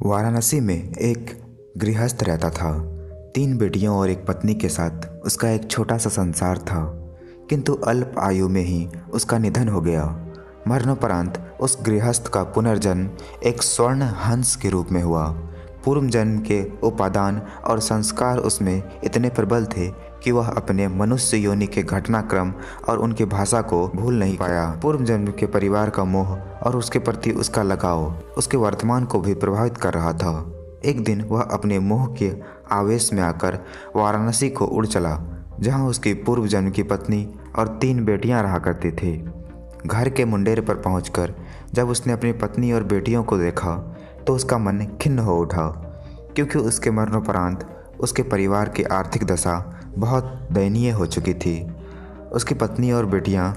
वाराणसी में एक गृहस्थ रहता था। 3 बेटियों और एक पत्नी के साथ उसका एक छोटा सा संसार था, किंतु अल्प आयु में ही उसका निधन हो गया। मरणोपरांत उस गृहस्थ का पुनर्जन्म एक स्वर्ण हंस के रूप में हुआ। पूर्व जन्म के उपादान और संस्कार उसमें इतने प्रबल थे कि वह अपने मनुष्य योनि के घटनाक्रम और उनकी भाषा को भूल नहीं पाया। पूर्व जन्म के परिवार का मोह और उसके प्रति उसका लगाव उसके वर्तमान को भी प्रभावित कर रहा था। एक दिन वह अपने मोह के आवेश में आकर वाराणसी को उड़ चला, जहां उसकी पूर्व जन्म की पत्नी और 3 बेटियां रहा करती थी। घर के मुंडेर पर पहुंचकर जब उसने अपनी पत्नी और बेटियों को देखा तो उसका मन खिन्न हो उठा, क्योंकि उसके मरणोपरांत उसके परिवार की आर्थिक दशा बहुत दयनीय हो चुकी थी। उसकी पत्नी और बेटियां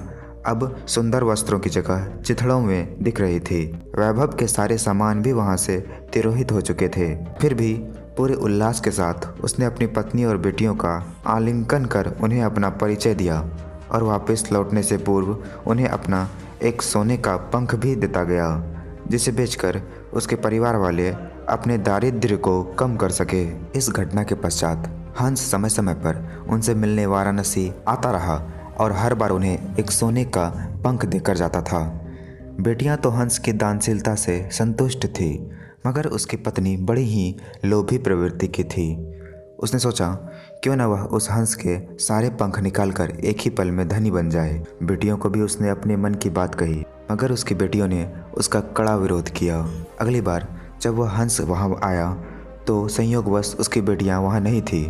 अब सुंदर वस्त्रों की जगह चिथड़ों में दिख रही थी। वैभव के सारे सामान भी वहां से तिरोहित हो चुके थे। फिर भी पूरे उल्लास के साथ उसने अपनी पत्नी और बेटियों का आलिंगन कर उन्हें अपना परिचय दिया और वापस लौटने से पूर्व उन्हें अपना एक सोने का पंख भी देता गया, जिसे बेचकर उसके परिवार वाले अपने दारिद्र्य को कम कर सके। इस घटना के पश्चात हंस समय समय पर उनसे मिलने वाराणसी आता रहा और हर बार उन्हें एक सोने का पंख देकर जाता था। बेटियां तो हंस की दानशीलता से संतुष्ट थी, मगर उसकी पत्नी बड़ी ही लोभी प्रवृत्ति की थी। उसने सोचा क्यों न वह उस हंस के सारे पंख निकालकर एक ही पल में धनी बन जाए। बेटियों को भी उसने अपने मन की बात कही, मगर उसकी बेटियों ने उसका कड़ा विरोध किया। अगली बार जब वह हंस वहां आया तो संयोगवश उसकी बेटियां वहां नहीं थी।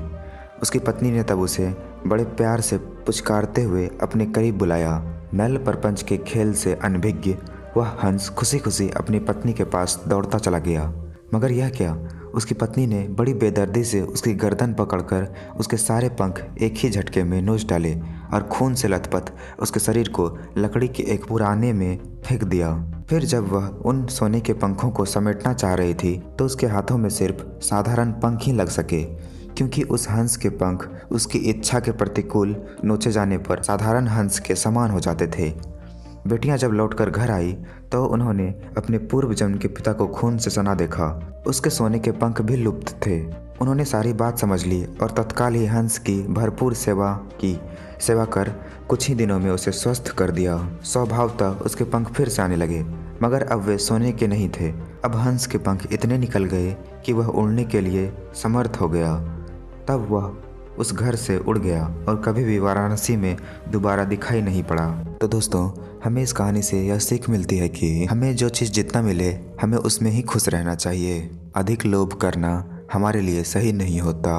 उसकी पत्नी ने तब उसे बड़े प्यार से पुचकारते हुए अपने करीब बुलाया। नल प्रपंच के खेल से अनभिज्ञ वह हंस खुशी खुशी अपनी पत्नी के पास दौड़ता चला गया, मगर यह क्या, उसकी पत्नी ने बड़ी बेदर्दी से उसकी गर्दन पकड़कर उसके सारे पंख एक ही झटके में नोच डाले और खून से लथपथ उसके शरीर को लकड़ी के एक पुराने में फेंक दिया। फिर जब वह उन सोने के पंखों को समेटना चाह रही थी तो उसके हाथों में सिर्फ साधारण पंख ही लग सके, क्योंकि उस हंस के पंख उसकी इच्छा के प्रतिकूल नोचे जाने पर साधारण हंस के समान हो जाते थे। बेटियां जब लौटकर घर आई तो उन्होंने अपने पूर्व जन्म के पिता को खून से सना देखा। उसके सोने के पंख भी लुप्त थे। उन्होंने सारी बात समझ ली और तत्काल ही हंस की भरपूर सेवा कर कुछ ही दिनों में उसे स्वस्थ कर दिया। स्वभावतः उसके पंख फिर से आने लगे, मगर अब वे सोने के नहीं थे। अब हंस के पंख इतने निकल गए कि वह उड़ने के लिए समर्थ हो गया। तब वह उस घर से उड़ गया और कभी भी वाराणसी में दोबारा दिखाई नहीं पड़ा। तो दोस्तों, हमें इस कहानी से यह सीख मिलती है कि हमें जो चीज़ जितना मिले हमें उसमें ही खुश रहना चाहिए। अधिक लोभ करना हमारे लिए सही नहीं होता।